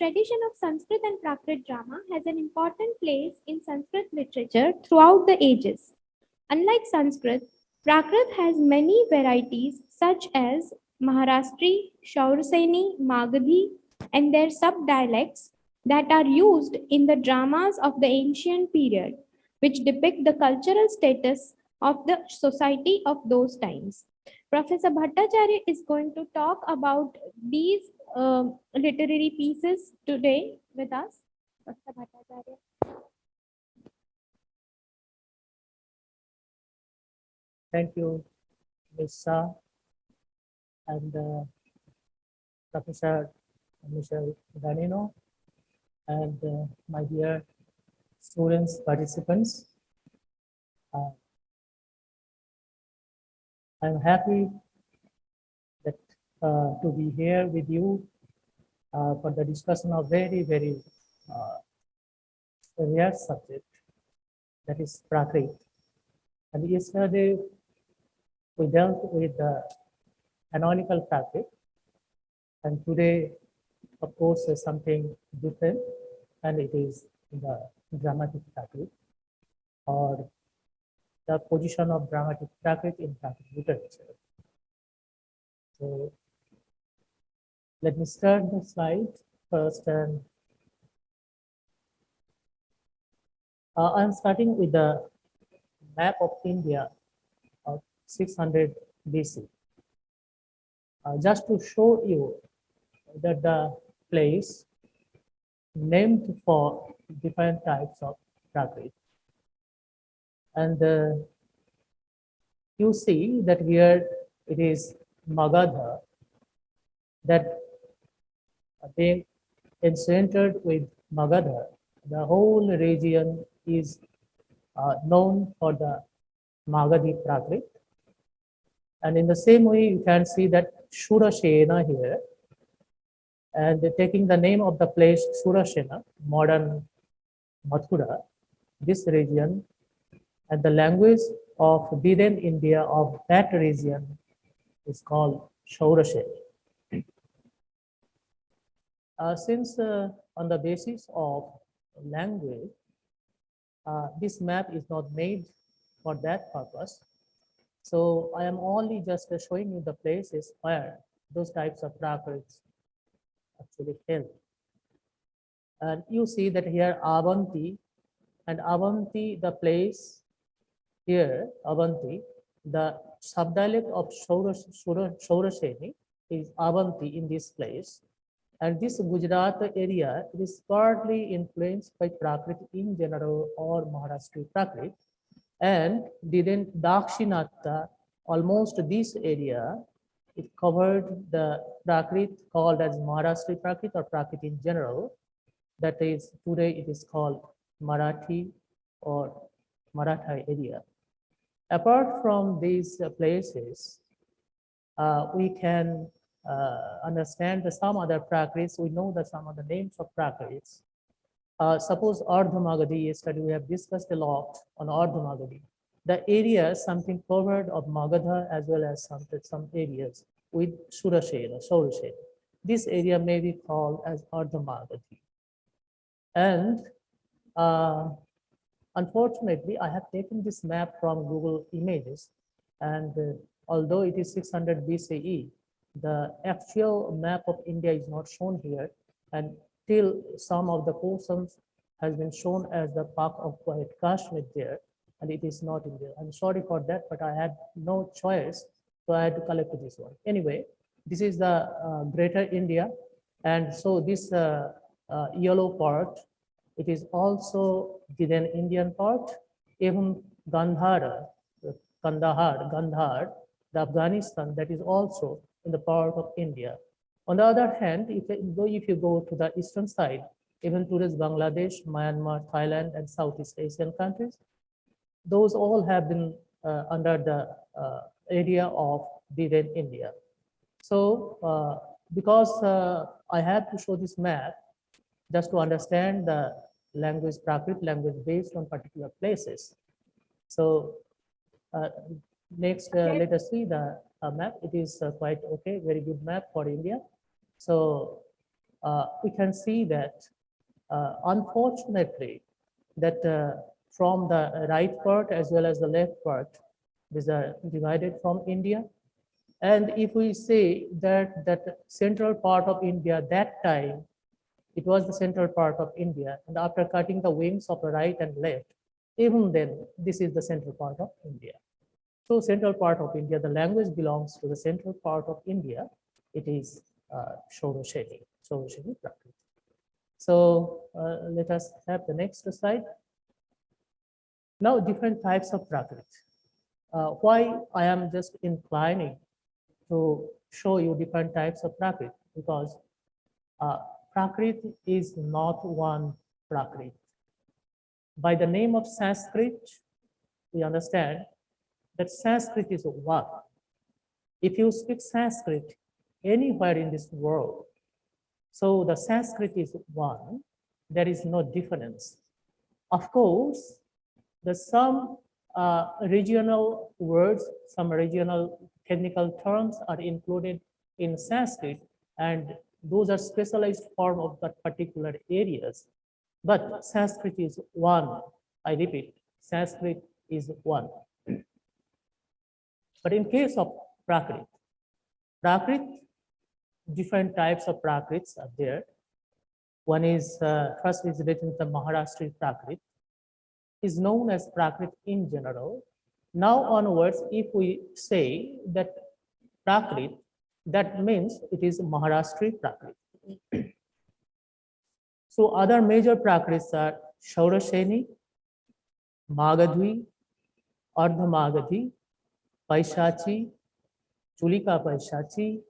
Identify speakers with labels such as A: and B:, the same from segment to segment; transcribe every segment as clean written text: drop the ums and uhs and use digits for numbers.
A: tradition of Sanskrit and Prakrit drama has an important place in Sanskrit literature throughout the ages. Unlike Sanskrit, Prakrit has many varieties such as Mahārāṣṭri, Śaurasenī, Māgadhī, and their sub-dialects that are used in the dramas of the ancient period, which depict the cultural status of the society of those times. Professor Bhattacharya is going to talk about these literary pieces today with us. Professor Bhattacharya.
B: Thank you, Ms. Shah and Professor Mr. Danino and my dear students, participants. I'm happy that to be here with you for the discussion of very rare subject, that is Prakrit. And yesterday we dealt with the canonical Prakrit, and today, of course, is something different, and it is the dramatic Prakrit, or the position of dramatic Prakrit in Prakrit literature. So let me start the slide first, and I'm starting with the map of India of 600 BC. Just to show you that the place named for different types of Prakrit. And you see that here it is Magadha, that being centered with Magadha, the whole region is known for the Māgadhī Prakrit. And in the same way, you can see that ЩaurasenI here, and taking the name of the place Śaurasenī, modern Mathura, this region, and the language of Vedic India of that region is called Śaurasenī. Since on the basis of language, this map is not made for that purpose. So I am only just showing you the places where those types of Prakrits actually held. And you see that here Avanti, and Avanti, the place here, Avanti, the sub-dialect of Śaurasenī is Avanti in this place. And this Gujarat area is partly influenced by Prakrit in general or Mahārāṣṭri Prakrit. And within Dakshinata, almost this area, it covered the Prakrit called as Mahārāṣṭri Prakrit or Prakrit in general. That is, today it is called Marathi or Maratha area. Apart from these places, we can understand some other Prakrits. We know that some of the names of Prakrits. Suppose Māgadhī, yesterday we have discussed a lot on Māgadhī. The area, something covered of Magadha as well as some areas with Śaurasenī. This area may be called as Māgadhī. And unfortunately, I have taken this map from Google Images, and although it is 600 BCE, the actual map of India is not shown here, and till some of the portions has been shown as the Park of Quiet Kashmir there, and it is not in there. I'm sorry for that, but I had no choice, so I had to collect this one. Anyway, this is the Greater India, and so this yellow part, it is also the Indian part. Even Gandhara, Gandhar, the Afghanistan, that is also in the part of India. On the other hand, if you go to the eastern side, even today's Bangladesh, Myanmar, Thailand, and Southeast Asian countries, those all have been under the area of Vedic India. So, because I have to show this map just to understand the language, Prakrit language based on particular places. So, next, let us see the map. It is quite okay, very good map for India. So we can see that unfortunately that from the right part as well as the left part, these are divided from India. And if we say that central part of India, that time, it was the central part of India. And after cutting the wings of the right and left, even then, this is the central part of India. So central part of India, the language belongs to the central part of India. It is Śaurasenī, Śaurasenī Prakrit. So let us have the next slide. Now, different types of Prakrit. Why I am just inclining to show you different types of Prakrit? Because Prakrit is not one Prakrit. By the name of Sanskrit, we understand that Sanskrit is one. If you speak Sanskrit anywhere in this world, so the Sanskrit is one, there is no difference. Of course, there's some regional words, some regional technical terms are included in Sanskrit, and those are specialized form of that particular areas. But Sanskrit is one. I repeat, Sanskrit is one. But in case of Prakrit, different types of Prakrits are there. One is, first is written the Mahārāṣṭri Prakrit, is known as Prakrit in general. Now onwards, if we say that Prakrit, that means it is Mahārāṣṭri Prakrit. So other major Prakrits are Śaurasenī, Māgadhī, Ardha-Māgadhī, Paishachi, Chulika Paishachi,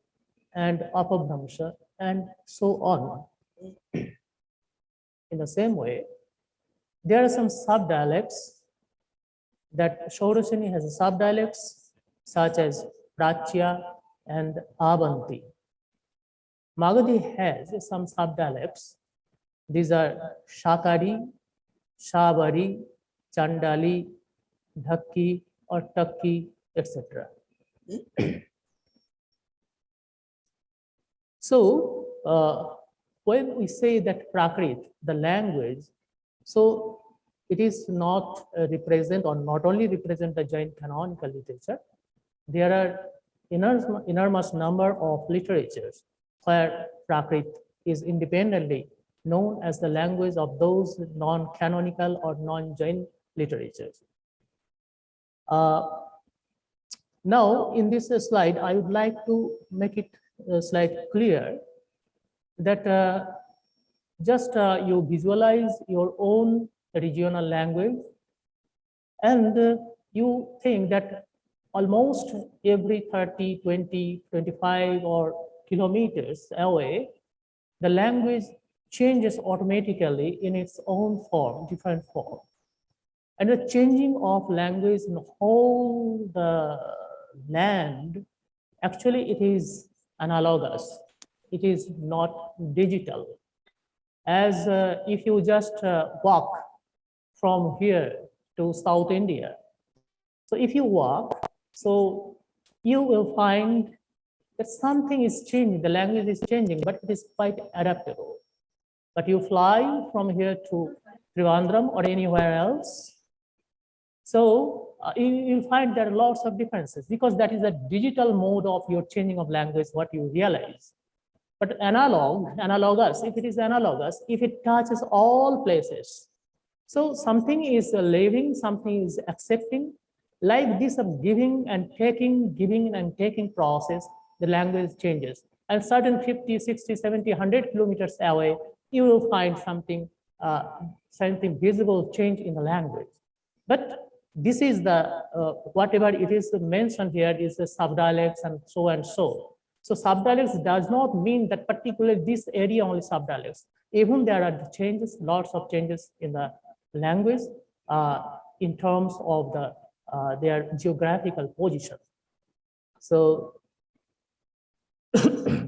B: and Apabhramsha, and so on. In the same way, there are some sub-dialects that Śaurasenī has sub-dialects such as Prachya and Abanti. Māgadhī has some sub-dialects. These are Shakari, Shabari, Chandali, Dhakki or Takki, etc. So when we say that Prakrit, the language, so it is not represent or not only represent the Jain canonical literature. There are enormous number of literatures where Prakrit is independently known as the language of those non-canonical or non-Jain literatures. Now, in this slide, I would like to make it slightly clear that just you visualize your own regional language, and you think that almost every 30, 20, 25 or kilometers away, the language changes automatically in its own form, different form. And the changing of language in whole the land, actually it is analogous. It is not digital. As if you just walk from here to South India. So if you walk, so you will find that something is changing, the language is changing, but it is quite adaptable. But you fly from here to Trivandrum or anywhere else, so you'll find there are lots of differences because that is the digital mode of your changing of language, what you realize. But analogous, if it is analogous, if it touches all places, so something is living, something is accepting, like this of giving and taking process, the language changes. And certain 50, 60, 70, 100 kilometers away, you will find something visible change in the language. But this is the, whatever it is mentioned here is the sub-dialects and so and so. So sub-dialects does not mean that particularly this area only sub-dialects. Even there are changes, lots of changes in the language in terms of the their geographical position. So,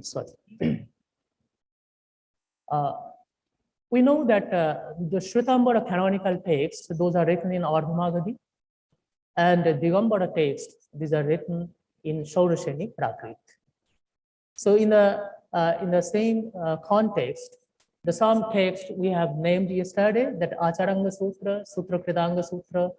B: sorry. We know that the Shvetambara canonical texts, those are written in Ardha-Māgadhī, and the Digambara texts, these are written in Śaurasenī Prakrit. So in the same context, the some text we have named yesterday, that Acharanga Sutra, Sutra Kridanga Sutra,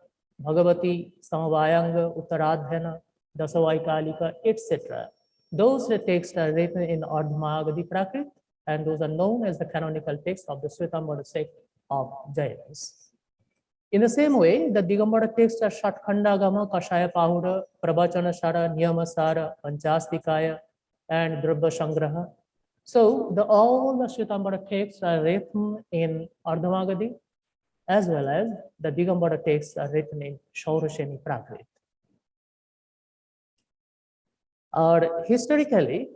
B: Bhagavati Samavayanga, Uttaradhyana, Dasavaikalika, etc. Those texts are written in Ardha-Māgadhī Prakrit, and those are known as the canonical texts of the Śvetambara sect of Jainas. In the same way, the Digambara texts are Shatkhandagama, Kashaya Pahura, Prabhachanasara, Niyamasara, Panchastikaya, and Drabya Sangraha. So all the Śvetambara texts are written in Ardha-Māgadhī, as well as the Digambara texts are written in ЩaurasenI Prakrit. Or historically,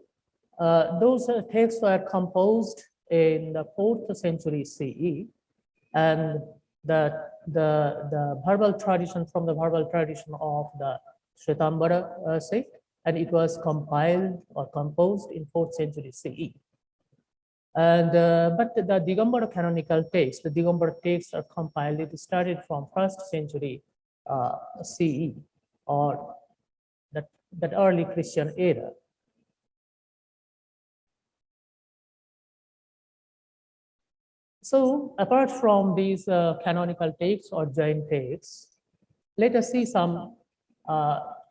B: those texts were composed in the 4th century CE, and the verbal tradition from the verbal tradition of the Śvetambara sect, and it was compiled or composed in 4th century CE. And but the Digambara canonical text, the Digambara texts are compiled. It started from 1st century CE, or that early Christian era. So apart from these canonical texts or Jain texts, let us see some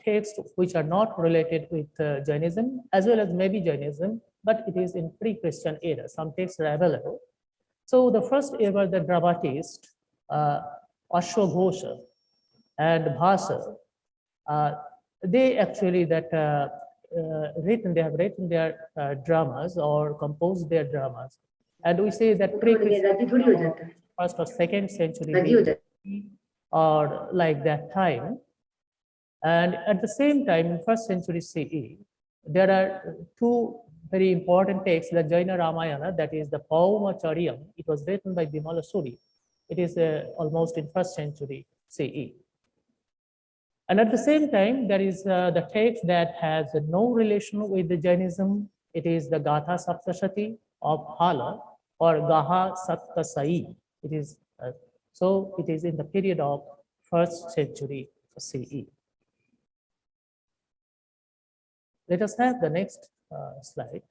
B: texts which are not related with Jainism, as well as maybe Jainism, but it is in pre-Christian era. Some texts are available. So the first ever, the dramatist, Aśvaghoṣa and Bhāsa, they actually they have written their dramas or composed their dramas. And we say that pre-Christian, 1st or 2nd century or like that time. And at the same time, in 1st century CE, there are two very important texts, the Jaina Ramayana, that is the Bhattacharya. It was written by Bimala Suri. It is almost in 1st century CE. And at the same time, there is the text that has no relation with the Jainism. It is the Gatha Saptashati of Hala, or Gaha Saṭṭaka. It is so it is in the period of 1st century CE. Let us have the next slide.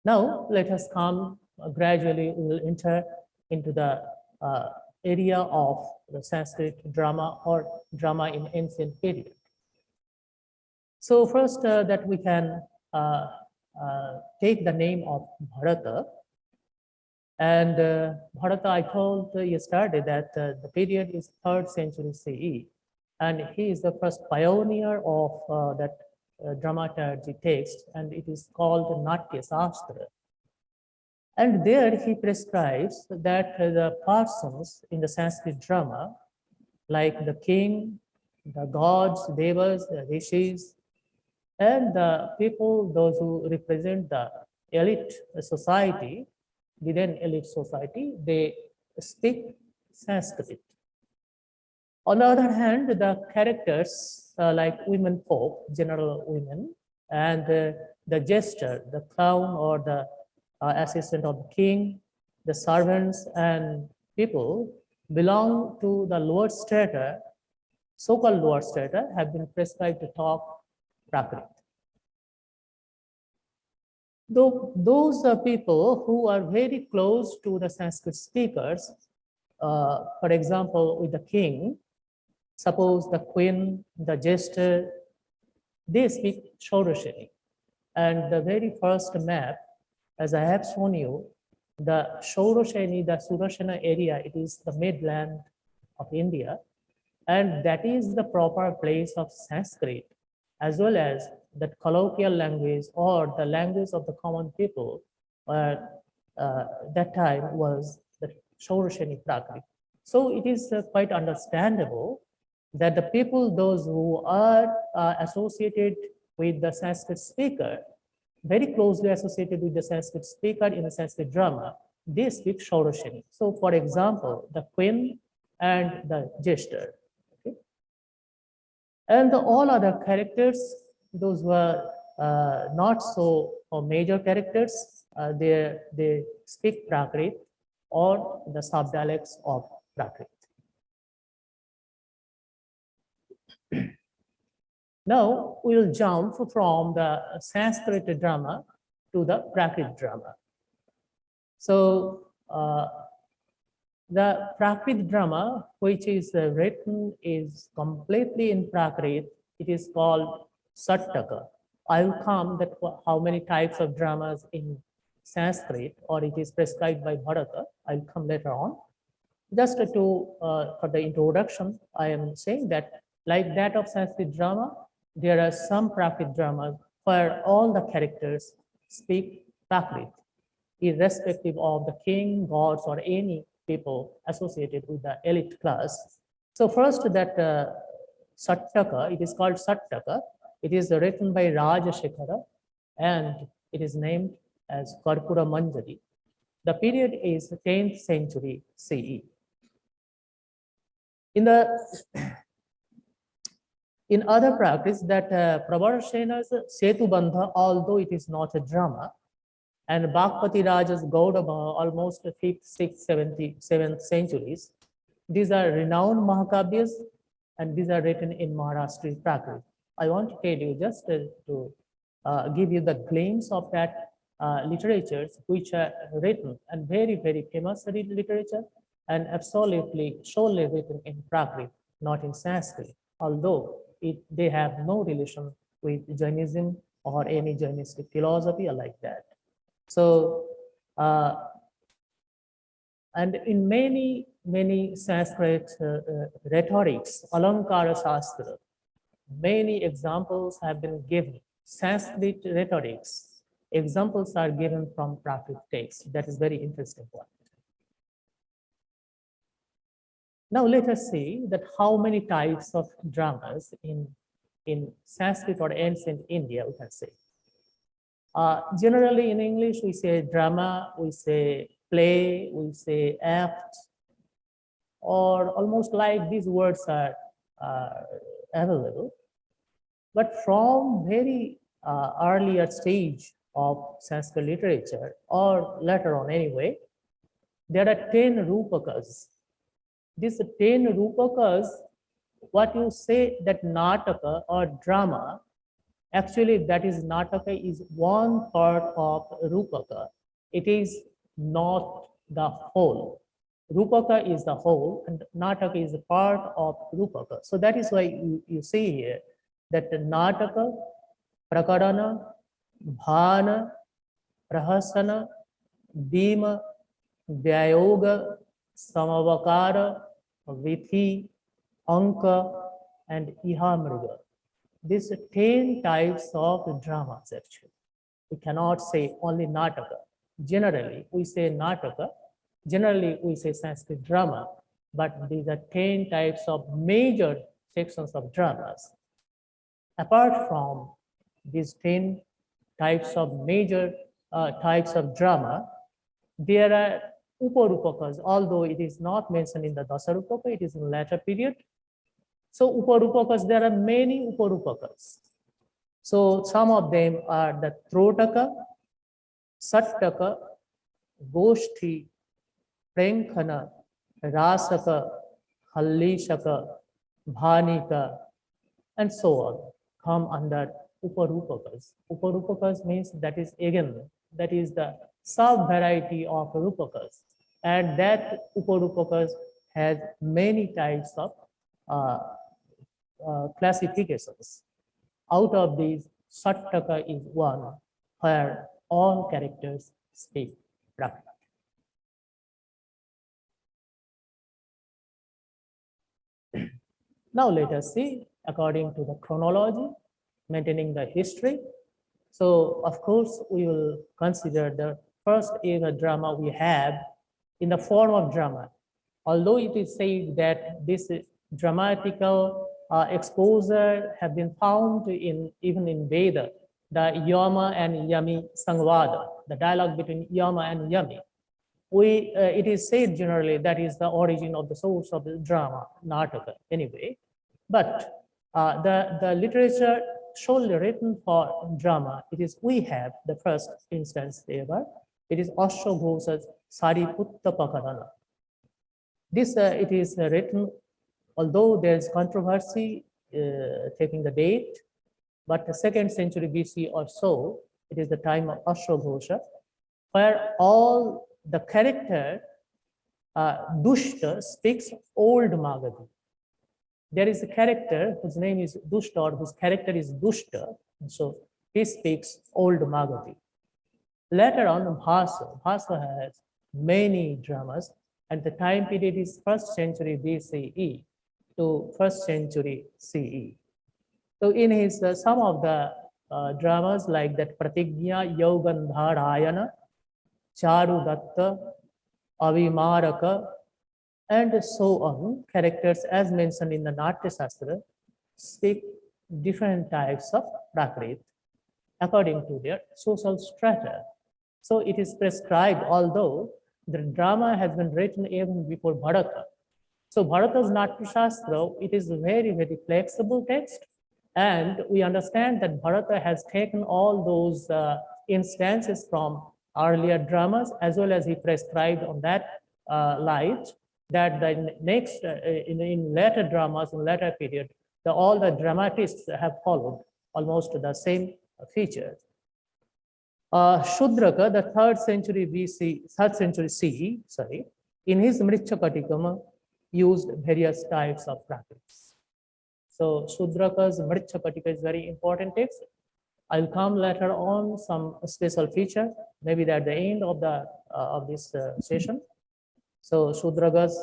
B: Now let us come gradually. We will enter into the area of the Sanskrit drama or drama in ancient period. So first that we can take the name of Bharata. And Bharata, I told yesterday that the period is 3rd century CE, and he is the first pioneer of that dramaturgy text, and it is called Natyasastra. And there he prescribes that the persons in the Sanskrit drama, like the king, the gods, devas, the rishis, and the people, those who represent the elite society, the then elite society, they speak Sanskrit. On the other hand, the characters like women folk, general women, and the jester, the clown, or the assistant of the king, the servants and people belong to the lower strata, so-called lower strata, have been prescribed to talk Prakrit. Those people who are very close to the Sanskrit speakers, for example, with the king, suppose the queen, the jester, they speak ЩaurasenI. And the very first map, as I have shown you, the ЩaurasenI, the Śaurasenī area, it is the midland of India, and that is the proper place of Sanskrit, as well as that colloquial language or the language of the common people that time was the ЩaurasenI Prakrit. So it is quite understandable that the people, those who are associated with the Sanskrit speaker, very closely associated with the Sanskrit speaker in the Sanskrit drama, they speak ЩaurasenI. So for example, the queen and the jester. Okay? And all other characters, those were not so major characters, they speak Prakrit or the sub-dialects of Prakrit. Now we will jump from the Sanskrit drama to the Prakrit drama. So the Prakrit drama, which is written is completely in Prakrit, it is called Saṭṭaka. I will come that how many types of dramas in Sanskrit, or it is prescribed by Bharata. I'll come later on. Just to for the introduction, I am saying that like that of Sanskrit drama, there are some Prakrit dramas where all the characters speak Prakrit, irrespective of the king, gods, or any people associated with the elite class. So first that Saṭṭaka, it is called Saṭṭaka. It is written by Rājaśekhara and it is named as Karpūramañjarī. The period is 10th century CE. In other practice, that Pravarsena's Setubandha, although it is not a drama, and Bhakpati Raja's Gaudama, almost 5th, 6th, 7th centuries, these are renowned Mahakavyas, and these are written in Mahārāṣṭri Prakrit. I want to tell you just to give you the glimpse of that literatures which are written and very, very famous literature and absolutely solely written in Prakrit, not in Sanskrit, although they have no relation with Jainism or any Jainistic philosophy or like that. So, and in many Sanskrit rhetorics, Alankara Shastra, many examples have been given. Sanskrit rhetorics, examples are given from Prakrit texts. That is very interesting one. Now let us see that how many types of dramas in Sanskrit or ancient India we can say. Generally in English we say drama, we say play, we say act, or almost like these words are available. But from very earlier stage of Sanskrit literature, or later on anyway, there are 10 rupakas. These 10 rupakas, what you say that Naṭaka or drama, actually that is Naṭaka is one part of rūpaka. It is not the whole. Rūpaka is the whole and Naṭaka is a part of rūpaka. So that is why you see here that the Naṭaka, prakarana, bhāna, prahasana, dīma, vyayoga, samavakara, vithi, anka, and ihamriga. These 10 types of dramas actually. We cannot say only Naṭaka. Generally, we say Naṭaka. Generally, we say Sanskrit drama. But these are 10 types of major sections of dramas. Apart from these 10 types of major types of drama, there are uparūpakas, although it is not mentioned in the Dasarupaka, it is in later period. So uparūpakas, there are many uparūpakas. So some of them are the Trotaka, Saṭṭaka, Goshti, Prenkhana, Rasaka, Hallishaka, Bhanika, and so on, come under uparūpakas. Uparūpakas means that is again, that is the sub-variety of rupakas. And that uparūpakas has many types of classifications. Out of these, Saṭṭaka is one where all characters speak Prakrit. Now let us see according to the chronology, maintaining the history. So of course we will consider the first ever drama we have in the form of drama. Although it is said that this dramatical exposure have been found even in Veda, the Yama and Yami Sangvada, the dialogue between Yama and Yami. It is said generally that is the origin of the source of the drama, Naṭaka anyway. But the literature solely written for drama, we have the first instance ever. It is Aśvaghoṣa's Sariputta Pakarana. This it is written, although there is controversy taking the date, but the 2nd century BC or so, it is the time of Aśvaghoṣa, where all the character Dushta speaks old Māgadhī. There is a character whose name is Dushta or whose character is Dushta, so he speaks old Māgadhī. Later on, Bhāsa has many dramas, and the time period is 1st century BCE to 1st century CE. So in his some of the dramas like that Pratigya, Yogandharayana, Charudatta, Avimāraka, and so on, characters as mentioned in the Natya Shastra speak different types of Prakrit according to their social strata. So it is prescribed, although the drama has been written even before Bharata. So Bharata's Natya Shastra, it is a very, very flexible text. And we understand that Bharata has taken all those instances from earlier dramas, as well as he prescribed on that light, that the next, in later dramas, in later period, all the dramatists have followed almost the same features. Shudraka, the 3rd century BC, 3rd century CE, sorry, in his Mrichakatikama, used various types of Prakrits. So Shudraka's Mrichakatika is very important text. I'll come later on some special feature, maybe at the end of the of this session. So Shudraka's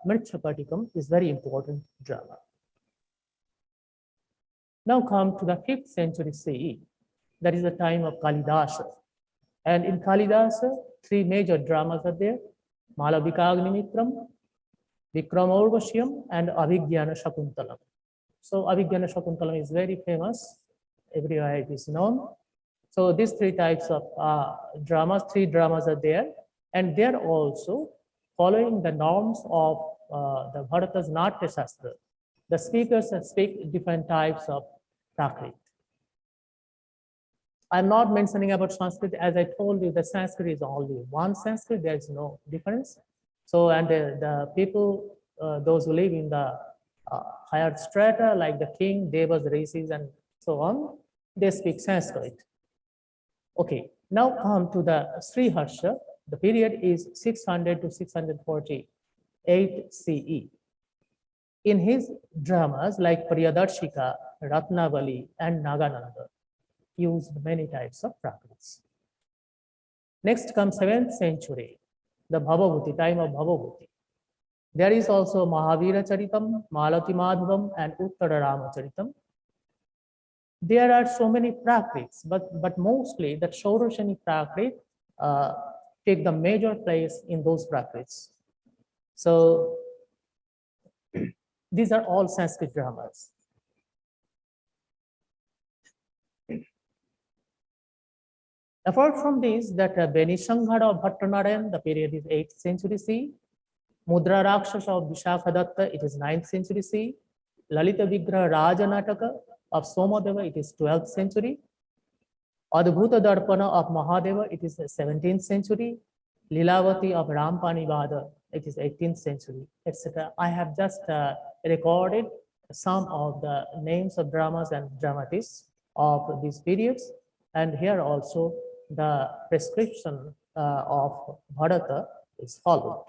B: Mrichakatikam is very important drama. Now come to the 5th century CE. That is the time of Kalidasa. And in Kalidasa, 3 major dramas are there: Malavikagnimithram, Vikramaurvashyam, and Abhigyana Shakuntalam. So Abhigyana Shakuntalam is very famous, everywhere it is known. So these 3 types of dramas, 3 dramas are there, and they are also following the norms of the Bharata's Natya Shastra. The speakers speak different types of Prakrit. I'm not mentioning about Sanskrit. As I told you, the Sanskrit is only one Sanskrit. There is no difference. So, and the people, those who live in the higher strata, like the king, devas, rishis, and so on, they speak Sanskrit. Okay, now come to the Sri Harsha. The period is 600 to 648 CE. In his dramas like Priyadarshika, Ratnavali, and Nagananda, used many types of Prakrits. Next comes 7th century, the Bhavabhuti, time of Bhavabhuti. There is also Mahavira Charitam, Malati Madhavam, and Uttara Ramacharitam. There are so many Prakrits, but mostly the Śaurasenī Prakrit take the major place in those Prakrits. So these are all Sanskrit dramas. Apart from this, that Benishanghara of Bhattanarayan, the period is 8th century CE. Mudra Rakshasa of Vishakhadatta, it is 9th century CE. Lalita Vigraha Rajanataka of Somadeva, it is 12th century. Adbhuta Darpana of Mahadeva, it is the 17th century. Lilavati of Rampani Vada, it is 18th century, etc. I have just recorded some of the names of dramas and dramatists of these periods. And here also the prescription of Bharata is followed.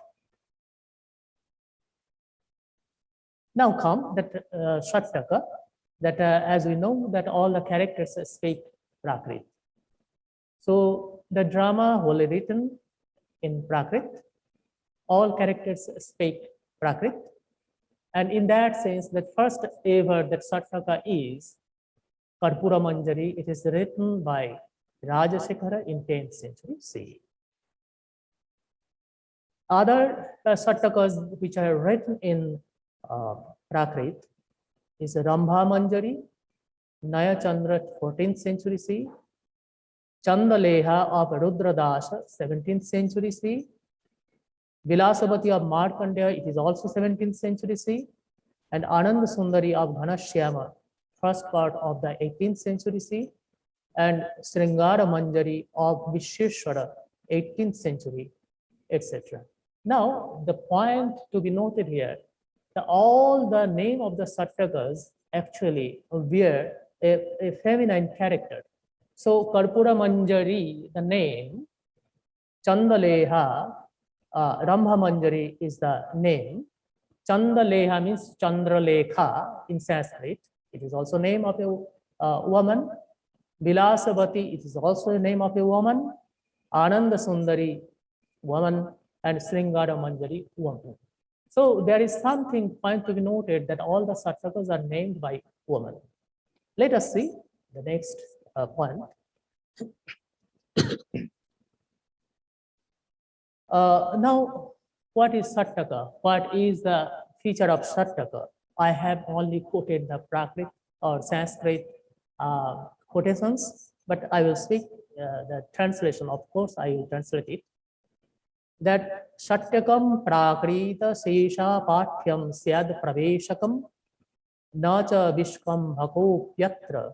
B: Now come that Saṭṭaka, that as we know that all the characters speak Prakrit. So the drama wholly written in Prakrit, all characters speak Prakrit. And in that sense, that first ever that Saṭṭaka is Karpūramañjarī, it is written by Rājaśekhara in 10th century CE. Other Saṭṭakas which are written in Prakrit is Rambhamanjari, Nayachandra 14th century CE, Chandaleha of Rudradasa 17th century CE, Vilasavati of Markandeya, it is also 17th century CE, and Ananda Sundari of Ghanashyama, first part of the 18th century CE, and Sringaramanjari of Visheshwara, 18th century, etc. Now, the point to be noted here, all the name of the Saṭṭakas actually bear a feminine character. So Karpūramañjarī, the name, Chandaleha, Rambhamanjari is the name. Chandaleha means Chandralekha in Sanskrit. It is also name of a woman. Vilasavati, it is also the name of a woman. Ananda Sundari, woman, and Sringara Manjari, woman. So there is something point to be noted that all the Saṭṭakas are named by woman. Let us see the next point. Now, what is Saṭṭaka? What is the feature of Saṭṭaka? I have only quoted the Prakrit or Sanskrit quotations, but I will speak the translation. Of course, I will translate it. That Saṭṭakam Prakrita Sesha Pathyam Syad Praveshakam Nacha Vishkam Bhako Pyatra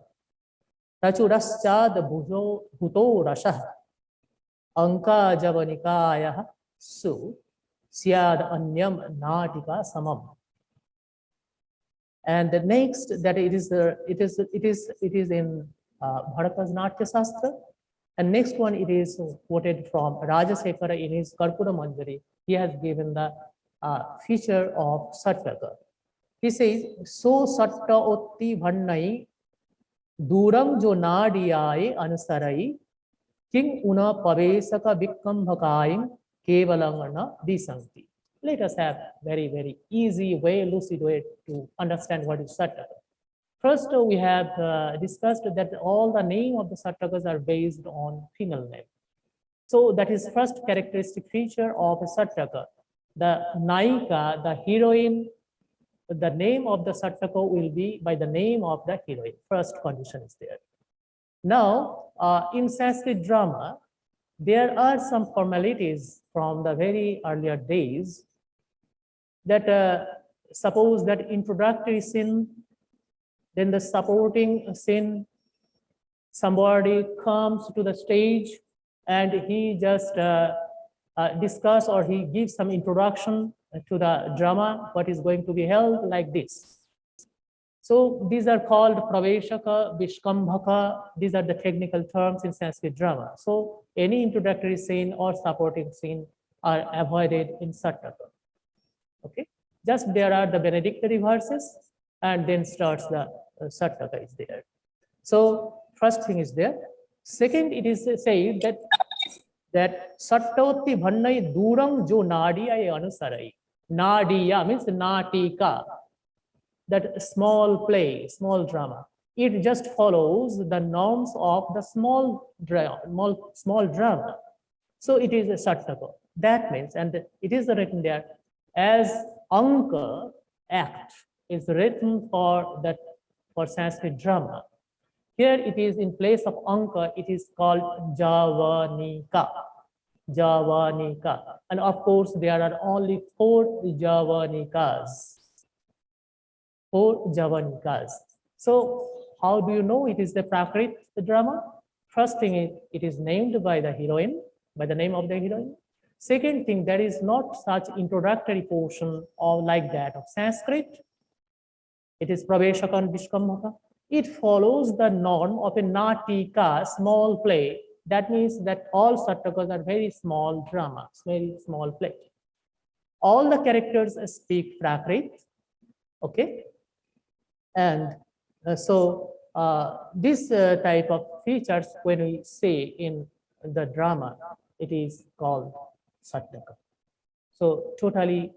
B: Tachuraschad Bhuto Rasha Anka Javanikaya Su Syad Anyam Natika Samam. And the next that it is in Bharata's Natya Shastra. And next one it is quoted from Rājaśekhara in his Karpūramañjarī. He has given the feature of Saṭṭaka. He says, "So satta otti bhannai duram jo nadiyai anusarai king una pavesaka vikambhakaim kevalangana disanti." Let us have very easy way, lucid way to understand what is Saṭṭaka. First, we have discussed that all the name of the Saṭṭakas are based on female name. So that is first characteristic feature of a Saṭṭaka. The Naika, the heroine, the name of the Saṭṭaka will be by the name of the heroine. First condition is there. Now, in Sanskrit drama, there are some formalities from the very earlier days that suppose that introductory scene, then the supporting scene, somebody comes to the stage and he just discuss or he gives some introduction to the drama, what is going to be held like this. So these are called praveshaka, vishkambhaka. These are the technical terms in Sanskrit drama. So any introductory scene or supporting scene are avoided in Saṭṭaka. Okay, just there are the benedictory verses and then starts the Saṭṭaka is there. So first thing is there. Second, it is said that sattoti bhannai duram jo nadiya anusarai. Nadiya means natika, that small play, small drama. It just follows the norms of the small drama. So it is a Saṭṭaka. That means, and it is written there as Anka act is written for that for Sanskrit drama. Here it is in place of Anka, it is called Javanika. Javanika. And of course, there are only 4 Javanikas. 4 Javanikas. So how do you know it is the Prakrit drama? First thing is it is named by the heroine, by the name of the heroine. Second thing, there is not such introductory portion of like that of Sanskrit. It is Praveshaka and Vishkambhaka. It follows the norm of a Natika, small play. That means that all Saṭṭakas are very small dramas, very small play. All the characters speak Prakrit. Okay. And so this type of features, when we say in the drama, it is called Saṭṭaka. So totally,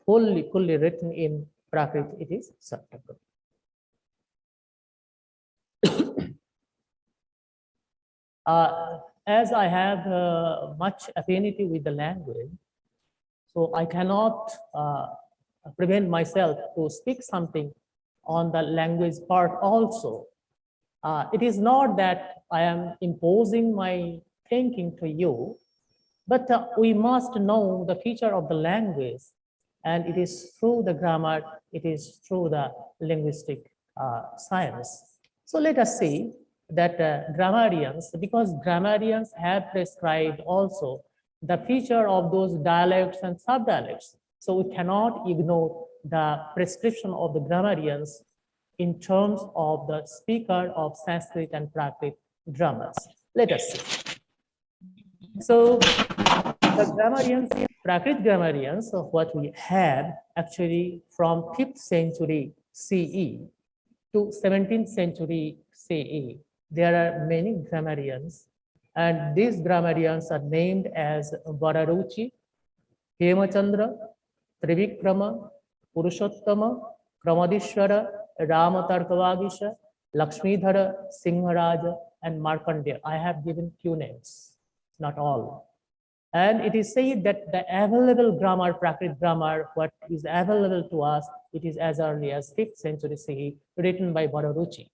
B: fully written in Prakrit, it is Saṭṭaka. As I have much affinity with the language, so I cannot prevent myself to speak something on the language part also. It is not that I am imposing my thinking to you, but we must know the feature of the language, and it is through the grammar, it is through the linguistic science. So let us see that grammarians, because grammarians have prescribed also the feature of those dialects and sub-dialects. So we cannot ignore the prescription of the grammarians in terms of the speaker of Sanskrit and Prakrit dramas. Let us see. So the grammarians, Prakrit grammarians of what we had actually from 5th century CE to 17th century CE. There are many grammarians, and these grammarians are named as Vararuchi, Hemachandra, Trivikrama, Purushottama, Kramadishwara, Ramatarkavagisha, Lakshmidhara, Singharaja, and Markandeya. I have given few names, not all. And it is said that the available grammar, Prakrit grammar, what is available to us, it is as early as 5th century CE, written by Vararuchi.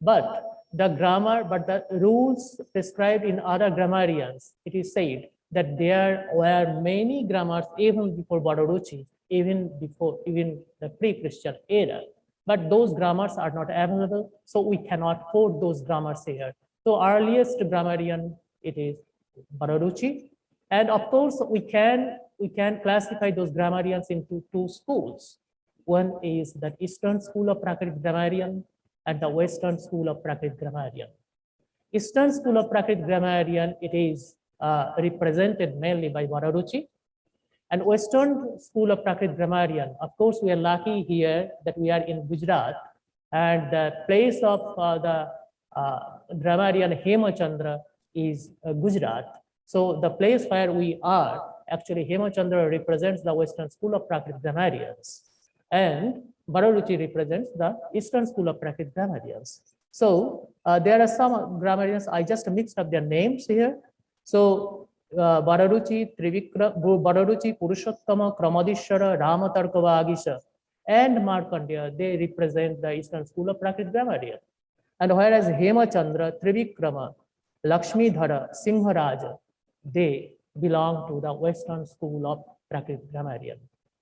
B: But the rules prescribed in other grammarians, it is said that there were many grammars even before Vararuchi, even the pre-Christian era. But those grammars are not available, so we cannot quote those grammars here. So earliest grammarian, it is Vararuchi. And of course, we can classify those grammarians into two schools. One is the Eastern school of Prakrit grammarian and the Western school of Prakrit grammarian. Eastern school of Prakrit grammarian, it is represented mainly by Vararuchi. And Western school of Prakrit grammarian, of course, we are lucky here that we are in Gujarat, and the place of the grammarian Hemachandra is Gujarat. So the place where we are, actually Hemachandra represents the Western school of Prakrit grammarians, and Vararuchi represents the Eastern school of Prakrit grammarians. So there are some grammarians, I just mixed up their names here. So Vararuchi, Vararuchi, Purushottama, Kramadishwara, Ramatarkavagisha, and Markandeya, they represent the Eastern school of Prakrit grammarian. And whereas Hemachandra, Trivikrama, Lakshmidhara, Singharaja, they belong to the Western school of Prakrit grammarian.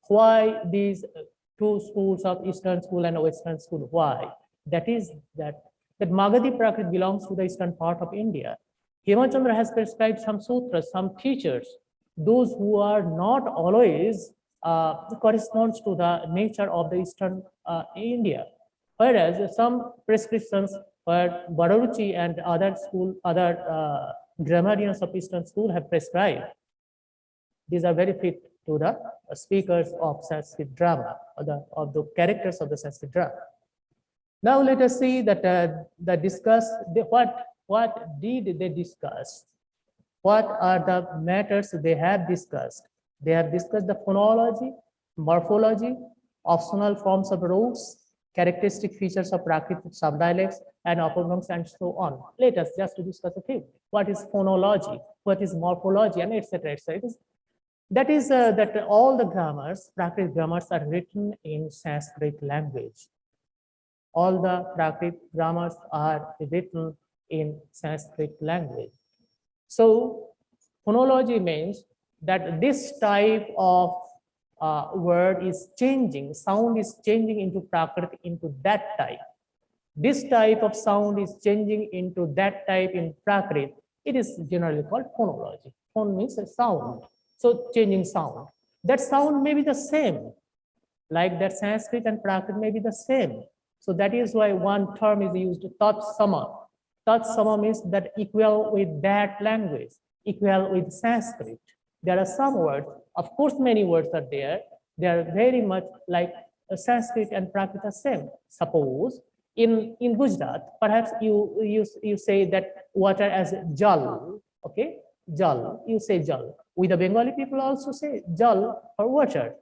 B: Why these two schools of Eastern school and Western school? Why? That is that Māgadhī Prakrit belongs to the eastern part of India. Hemachandra has prescribed some sutras, some features, those who are not always corresponds to the nature of the eastern India. Whereas some prescriptions where Vararuchi and other grammarians of Eastern school have prescribed, these are very fit to the speakers of Sanskrit drama, or of the characters of the Sanskrit drama. Now let us see that what did they discuss? What are the matters they have discussed? They have discussed the phonology, morphology, optional forms of rules, characteristic features of Prakrit sub-dialects, and oponyms, and so on. Let us just discuss a few. What is phonology? What is morphology? And etc. etc. That is that all the grammars, Prakrit grammars, are written in Sanskrit language. All the Prakrit grammars are written in Sanskrit language. So phonology means that this type of word is changing, sound is changing into Prakrit into that type. This type of sound is changing into that type in Prakrit. It is generally called phonology. Phon means a sound. So changing sound. That sound may be the same, like that Sanskrit and Prakrit may be the same. So that is why one term is used, tatsama. Tatsama means that equal with that language, equal with Sanskrit. There are some words, of course, many words are there. They are very much like Sanskrit and Prakrit are same. Suppose in Gujarat, perhaps you say that water as jal, okay? Jal, you say jal. With the Bengali people also say jal for water.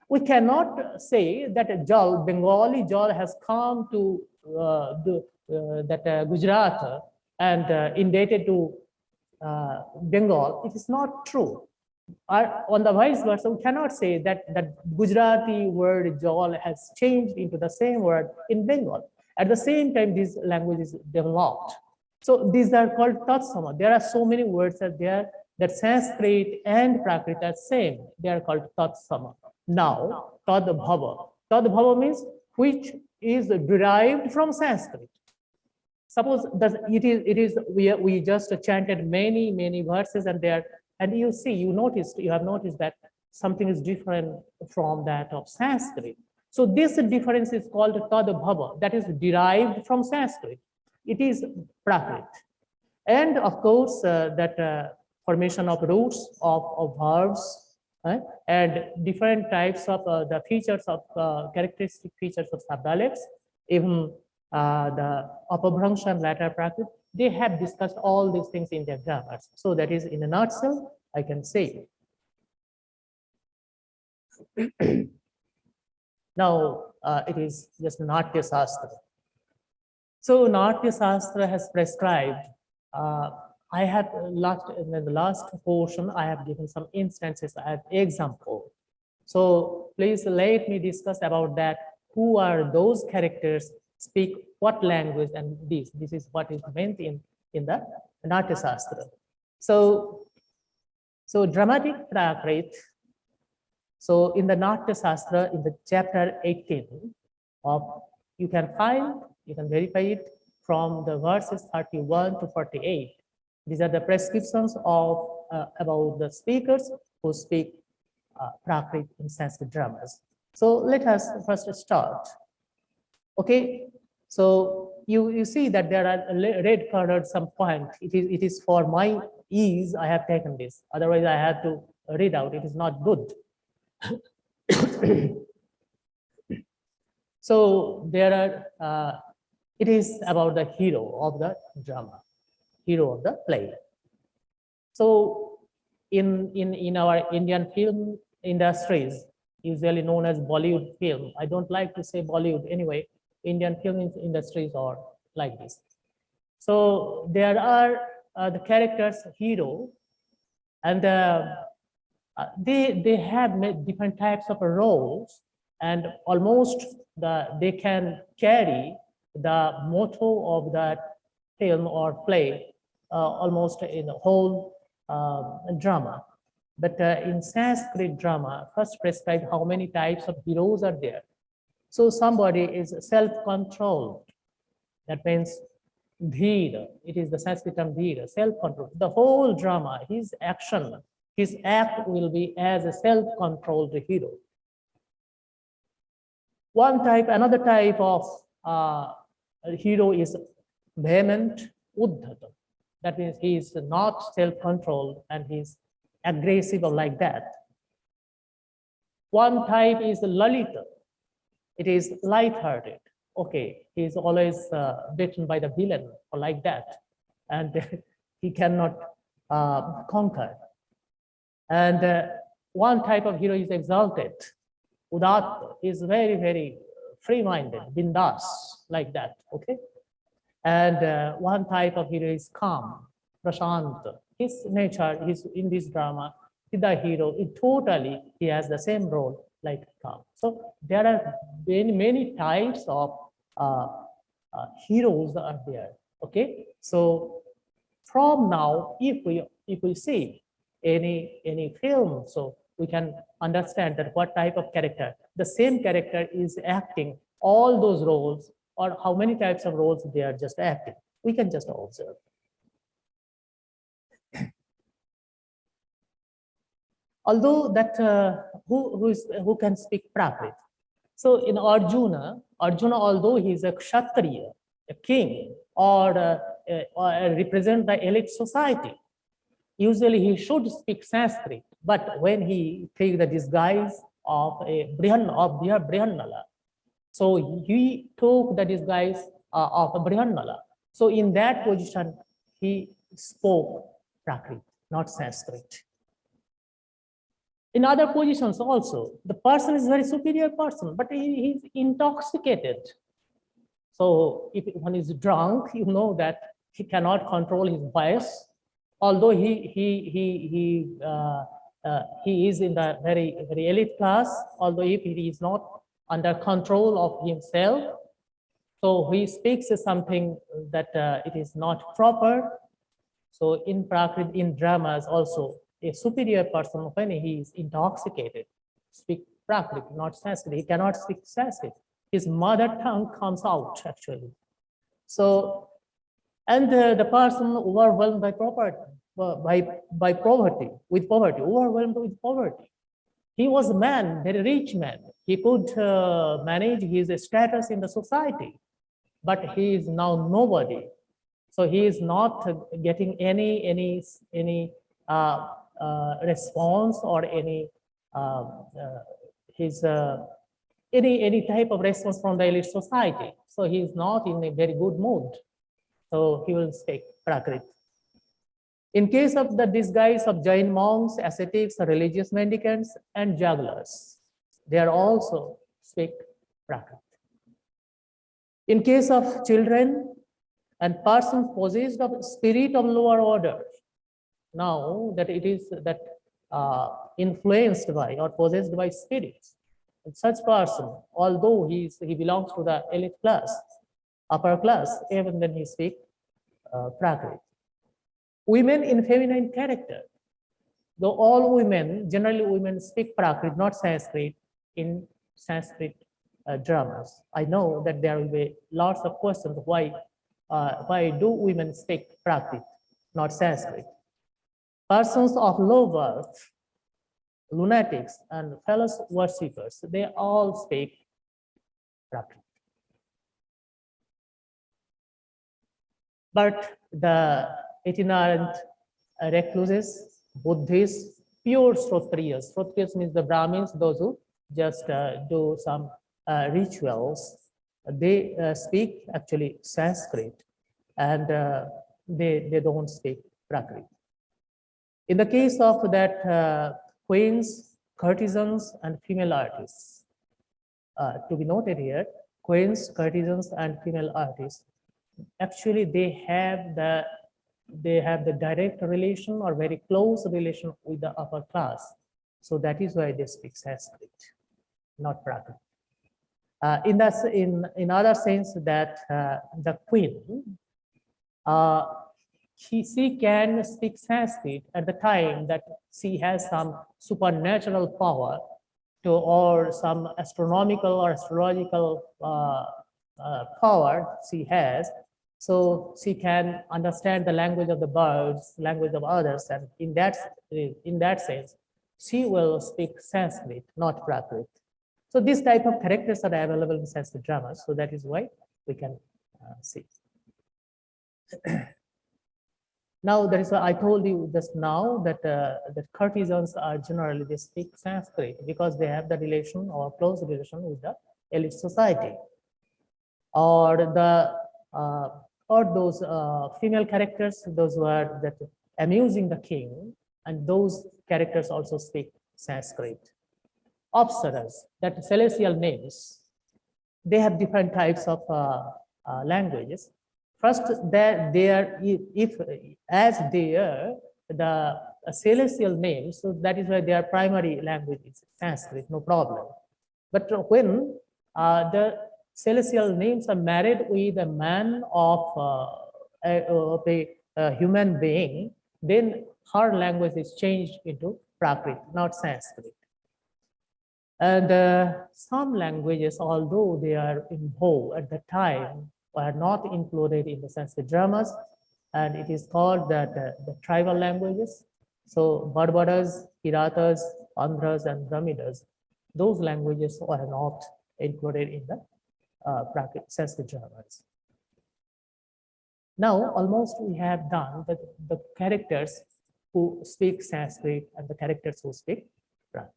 B: We cannot say that jal, Bengali jal, has come to Gujarat and indebted to Bengal. It is not true. On the vice versa, we cannot say that Gujarati word jal has changed into the same word in Bengal. At the same time, this language is developed. So these are called tatsama. There are so many words that there that Sanskrit and Prakrit are same. They are called tatsama. Now, tadbhava. Tadbhava means which is derived from Sanskrit. Suppose that we just chanted many verses and there, and you have noticed that something is different from that of Sanskrit. So this difference is called tadbhava, that is derived from Sanskrit. It is Prakrit. And of course, that formation of roots of verbs and different types of the features of characteristic features of sub-dialects, even the Apabhrangsha and later Prakrit, they have discussed all these things in their grammars. So that is in a nutshell, I can say. Now, it is just Natya Shastra. So Natya Shastra has prescribed, I have in the last portion, I have given some instances as example. So please let me discuss about that. Who are those characters, speak what language, and this is what is meant in the Natya Shastra. So dramatic Prakrit. So in the Natya Shastra, in the chapter 18 of, you can verify it from the verses 31 to 48. These are the prescriptions of about the speakers who speak Prakrit in Sanskrit dramas. So let us first start. Okay, so you see that there are red colored some point. It is for my ease I have taken this. Otherwise I have to read out. It is not good. So there are. It is about the hero of the drama, hero of the play. So in our Indian film industries, usually known as Bollywood film, I don't like to say Bollywood anyway, Indian film industries are like this. So there are the characters hero, and they have different types of roles, and almost they can carry the motto of that film or play almost in the whole drama. But in Sanskrit drama, first prescribe how many types of heroes are there. So somebody is self-controlled. That means dhira. It is the Sanskrit term dhira, self-control. The whole drama, his action, his act will be as a self-controlled hero. Another type of hero is vehement uddhata. That means he is not self-controlled and he's aggressive or like that. One type is lalita. It is light-hearted. Okay, he is always beaten by the villain or like that, and he cannot conquer. And one type of hero is exalted. Udatta is very, very free-minded, bindas, like that, okay? And one type of hero is calm, prashanta. His nature, in this drama, the hero, he has the same role like calm. So there are many types of heroes are there, okay? So from now, if we see any film, so we can understand that what type of character, the same character is acting all those roles, or how many types of roles they are just acting. We can just observe. Although that who can speak Prakrit? So in Arjuna, although he is a Kshatriya, a king, or represent the elite society, usually he should speak Sanskrit. But when he take the disguise of a Brihannala, so he took the disguise of a Brihannala. So in that position, he spoke Prakrit, not Sanskrit. In other positions also, the person is a very superior person, but he is intoxicated. So if one is drunk, you know that he cannot control his voice. Although he is in the very elite class, although if he is not under control of himself, so he speaks something that it is not proper. So in Prakrit, in dramas also, a superior person, when he is intoxicated, speak Prakrit, not Sanskrit. He cannot speak Sanskrit. His mother tongue comes out actually. So, and the person overwhelmed by poverty, overwhelmed with poverty. He was a man, very rich man. He could manage his status in the society, but he is now nobody. So he is not getting any response or any any type of response from the elite society. So he is not in a very good mood. So he will speak Prakrit. In case of the disguise of Jain monks, ascetics, religious mendicants, and jugglers, they are also speak Prakrit. In case of children and persons possessed of spirit of lower order, now that it is that influenced by or possessed by spirits, and such person, although he belongs to the elite class, upper class, even then he speaks Prakrit. Women in feminine character, though all women, generally women speak Prakrit, not Sanskrit, in Sanskrit dramas. I know that there will be lots of questions why do women speak Prakrit, not Sanskrit. Persons of low birth, lunatics, and fellow worshippers, they all speak Prakrit. But the itinerant recluses, Buddhists, pure Shrotriyas. Shrotriyas means the brahmins, those who just do some rituals. They speak actually Sanskrit, and they don't speak Prakrit. In the case of that queens, courtesans, and female artists, to be noted here, queens, courtesans, and female artists, actually they have the direct relation or very close relation with the upper class. So that is why they speak Sanskrit, not Prakrit. In other sense that the queen, she can speak Sanskrit at the time that she has some supernatural power to, or some astronomical or astrological power she has. So she can understand the language of the birds, language of others, and in that sense, she will speak Sanskrit, not Prakrit. So this type of characters are available in Sanskrit dramas. So that is why we can see. Now, there is I told you just now that the courtesans are generally they speak Sanskrit because they have the relation or close relation with the elite society, or those female characters, those who are that amusing the king, and those characters also speak Sanskrit. Apsaras, that celestial names, they have different types of languages. First, that they are, as they are the celestial names, so that is why their primary language is Sanskrit, no problem. But when the celestial names are married with a man of a human being, then her language is changed into Prakrit, not Sanskrit. And some languages, although they are in vogue at the time, were not included in the Sanskrit dramas, and it is called that the tribal languages. So Barbaras, Kiratas, Andhras, and Brahminas, those languages were not included in the Sanskrit dramas. Now, almost we have done the characters who speak Sanskrit and the characters who speak Prakrit.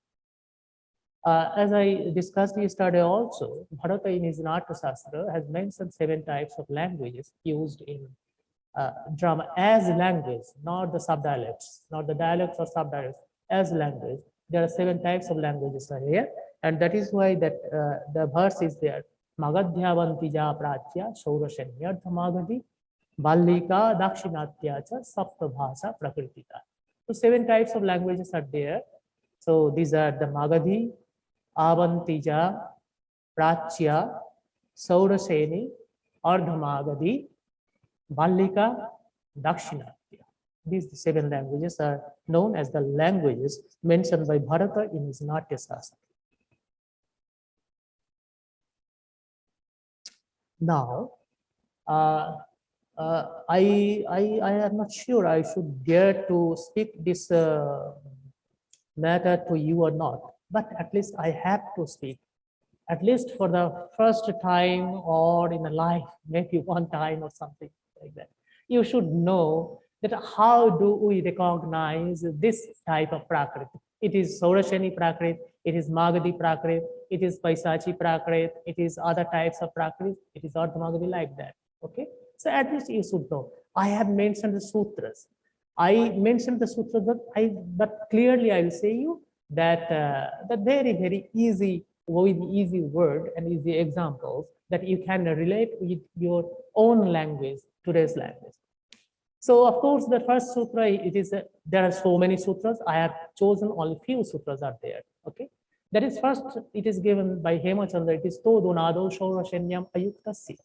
B: As I discussed yesterday also, Bharata in his Rhetoricians has mentioned 7 types of languages used in drama as language, not the sub-dialects, not the dialects or sub-dialects, as language. There are 7 types of languages are here, and that is why that the verse is there. Magadhyavantija prachya Śaurasenī Māgadhī Ballika Dakshinatya cha sapta Bhāsa prakritita. So 7 types of languages are there. So these are the Māgadhī, Avantija, Prachya, Śaurasenī, Ardha-Māgadhī, Ballika, Dakshinatya. These 7 languages are known as the languages mentioned by Bharata in his Natyasastra. Now, I am not sure I should dare to speak this matter to you or not, but at least I have to speak, at least for the first time or in a life, maybe one time or something like that. You should know that how do we recognize this type of Prakrit. It is Śaurasenī Prakrit, it is Māgadhī Prakrit, it is Paisachi Prakrit, it is other types of Prakrit, it is Ardha-Māgadhī like that. Okay, so at least you should know. I have mentioned the sutras. I mentioned the sutras, but clearly I will say you that the very easy, with easy word and easy examples that you can relate with your own language, today's language. So of course, the first sutra, it is there are so many sutras. I have chosen only few sutras are there. Okay, that is first. It is given by Hemachandra. It is to donado Śaurasenyam ayuktasya.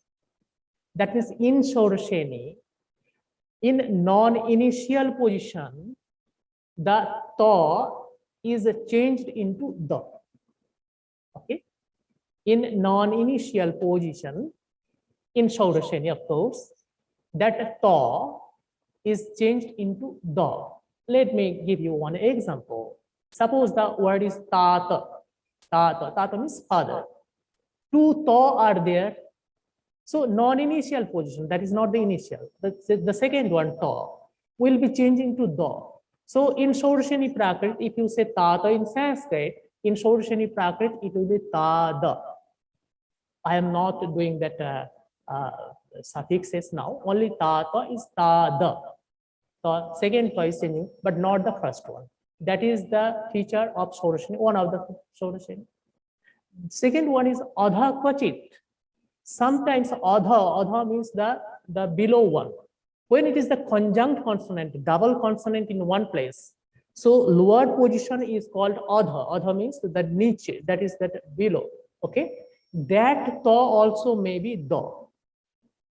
B: That means in Śaurasenī, in non-initial position, the ta is changed into the. Okay, in non-initial position, in Śaurasenī, of course, that ta is changed into the. Let me give you one example. Suppose the word is tata. Tata means father. Two ta are there. So non-initial position, that is not the initial. The second one, ta, will be changing to the. So in Śaurasenī Prakrit, if you say tata in Sanskrit, in Śaurasenī Prakrit, it will be tada. I am not doing that suffixes now. Only tata is tada. So second ta is changing, but not the first one. That is the feature of Śaurasenī, one of the Śaurasenī. Second one is adha kvachit. Sometimes adha means the below one. When it is the conjunct consonant, double consonant in one place, so lower position is called adha. Adha means the niche, that is that below. Okay, that ta also may be da.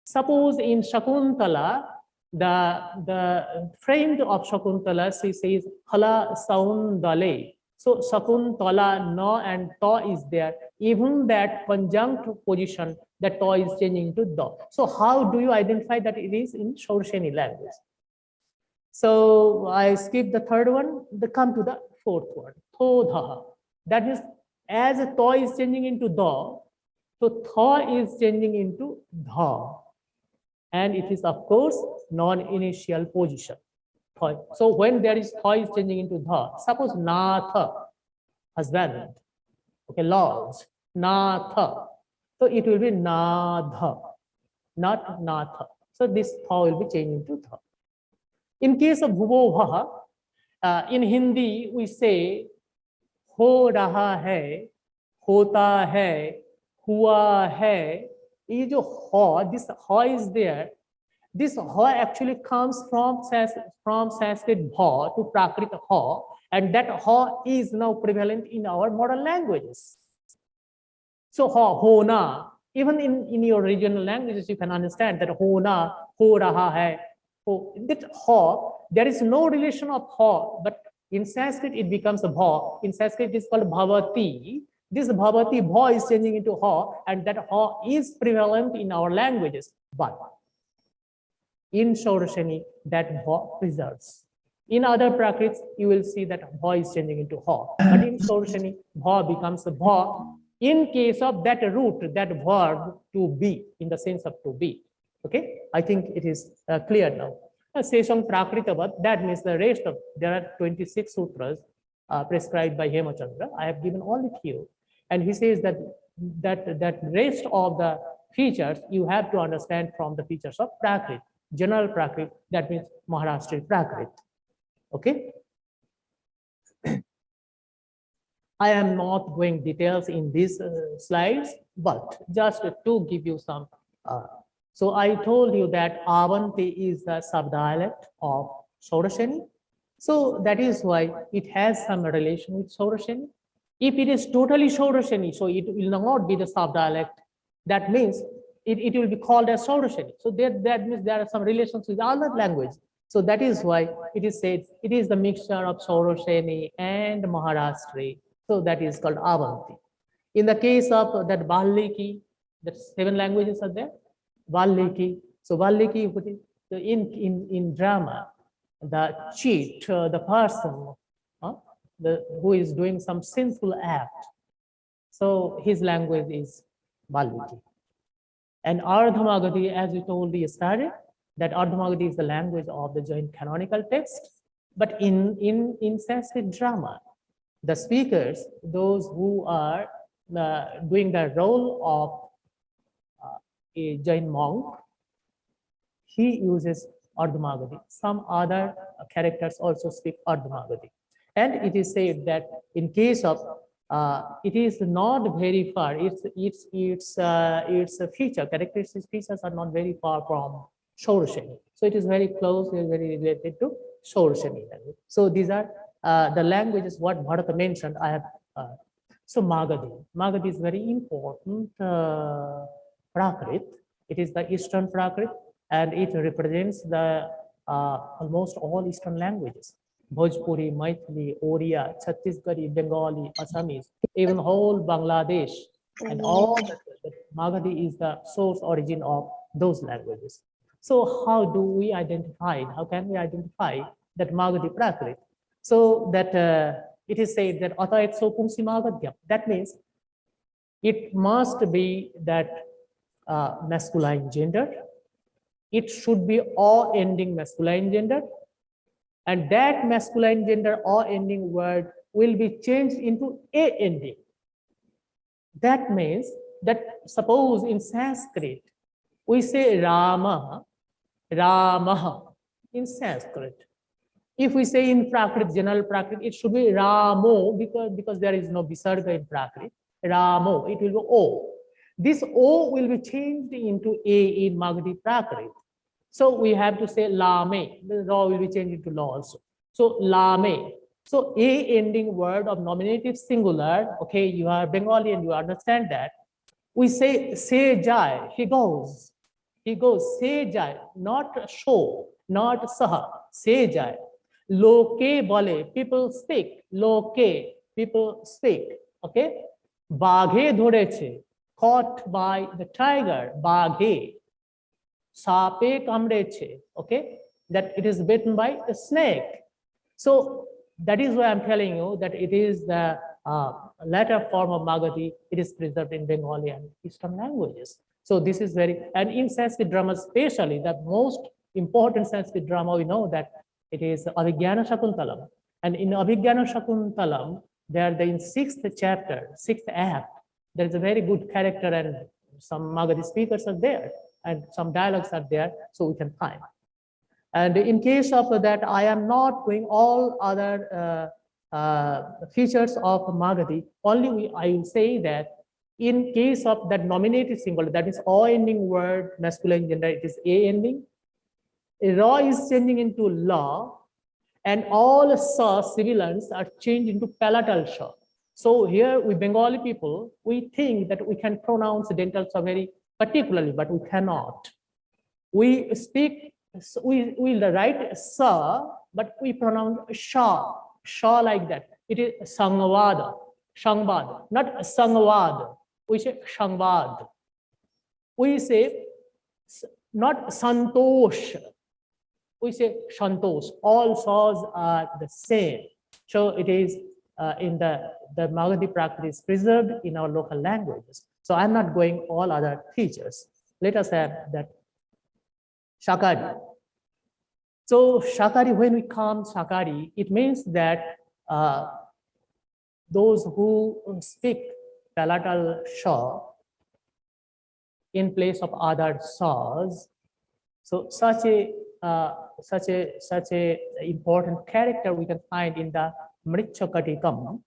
B: Suppose in Shakuntala, the friend of Shakuntala, she says Khala Saundale. So Shakuntala, na and ta is there. Even that conjunct position, that ta is changing to da. So how do you identify that it is in Śaurasenī language? So I skip the third one, come to the fourth one, thodha. That is, as a ta is changing into da, so tha is changing into dha. And it is, of course, non-initial position. So when there is tha is changing into dha, suppose natha, husband, okay, lords, natha. So it will be nadha, not natha. So this tha will be changing to tha. In case of bhuvobha, in Hindi we say ho raha hai, hota hai, hua hai. This ha is there. This ha actually comes from Sanskrit bha to Prakrit ha, and that ha is now prevalent in our modern languages. So ha, hona, even in your regional languages, you can understand that hona, ho raha hai. That ha, there is no relation of ha, but in Sanskrit it becomes a bha. In Sanskrit it is called bhavati. This bhavati bha is changing into ha, and that ha is prevalent in our languages. But in Śaurasenī, that bha preserves. In other Prakrits, you will see that bha is changing into ha. But in Śaurasenī, bha becomes a bha in case of that root, that verb to be, in the sense of to be. Okay, I think it is clear now. Sesham Prakritavat, that means the rest of, there are 26 sutras prescribed by Hemachandra. I have given only few. And he says that rest of the features you have to understand from the features of Prakrit, general Prakrit, that means Mahārāṣṭri Prakrit. Okay. I am not going details in these slides, but just to give you some. So I told you that Avanti is the sub-dialect of Śaurasenī. So that is why it has some relation with Śaurasenī. If it is totally Śaurasenī, so it will not be the sub-dialect. That means it will be called as Śaurasenī. So that means there are some relations with other language. So that is why it is said it is the mixture of Śaurasenī and Mahārāṣṭri. So that is called Avanti. In the case of that Valmiki, that 7 languages are there. Valmiki. So Valmiki, in drama, the cheat, the person, who is doing some sinful act. So his language is Valmiki. And Ardha-Māgadhī, as we told yesterday, that Ardha-Māgadhī is the language of the joint canonical text. But in Sanskrit drama, the speakers, those who are doing the role of a Jain monk, he uses Ardha-Māgadhī. Some other characters also speak Ardha-Māgadhī. And it is said that in case of it is not very far. Its characteristic features are not very far from ЩaurasenI. So it is very close, very related to ЩaurasenI. So these are the languages what Bharata mentioned. I have so Māgadhī. Māgadhī is very important Prakrit. It is the Eastern Prakrit, and it represents the almost all Eastern languages. Bhojpuri, Maithili, Oriya, Chhattisgarhi, Bengali, Assamese, even whole Bangladesh, and all that. Māgadhī is the source origin of those languages. So how do we identify? How can we identify that Māgadhī Prakrit? So that it is said that Atayatso Pumsi Māgadhyam. That means it must be that masculine gender. It should be all ending masculine gender. And that masculine gender or ending word will be changed into a ending. That means that suppose in Sanskrit, we say Rama, Ramaha in Sanskrit. If we say in Prakrit, general Prakrit, it should be Ramo because there is no Visarga in Prakrit. Ramo, it will be O. This O will be changed into A in Māgadhī Prakrit. So we have to say lame. The raw will be changed into law also. So lame. So a ending word of nominative singular. Okay, you are Bengali and you understand that. We say se jai. He goes. He goes. Se jai. Not show. Not saha. Se jai. Loke bole. People speak. Loke. People speak. Okay. Baghe dhoreche. Caught by the tiger. Baghe. Sape kamreche, okay, that it is bitten by a snake. So that is why I'm telling you that it is the latter form of Māgadhī. It is preserved in Bengali and Eastern languages. So this is very, and in Sanskrit drama especially, the most important Sanskrit drama, we know that it is Abhigyana Shakuntalam. And in Abhigyana Shakuntalam, there in 6th chapter, 6th act, there is a very good character and some Māgadhī speakers are there. And some dialogues are there, so we can find. And in case of that, I am not going all other features of Māgadhī. Only I will say that in case of that nominative singular, that is O ending word, masculine gender, it is A ending. Ra is changing into la, and all sa sibilants are changed into palatal sha. So here we Bengali people, we think that we can pronounce dental sa very particularly, but we cannot. We speak, we write sa, but we pronounce sha, sha like that. It is sangvada, shangvad, not sangvad. We say shangvad. We say not santosh. We say shantosh. All saws are the same. So it is in the Māgadhī Prakrit is preserved in our local languages. So I'm not going all other features. Let us have that Shakari. So Shakari, when we come Shakari, it means that those who speak palatal sha in place of other saws. So such a important character we can find in the Mritchakatikam.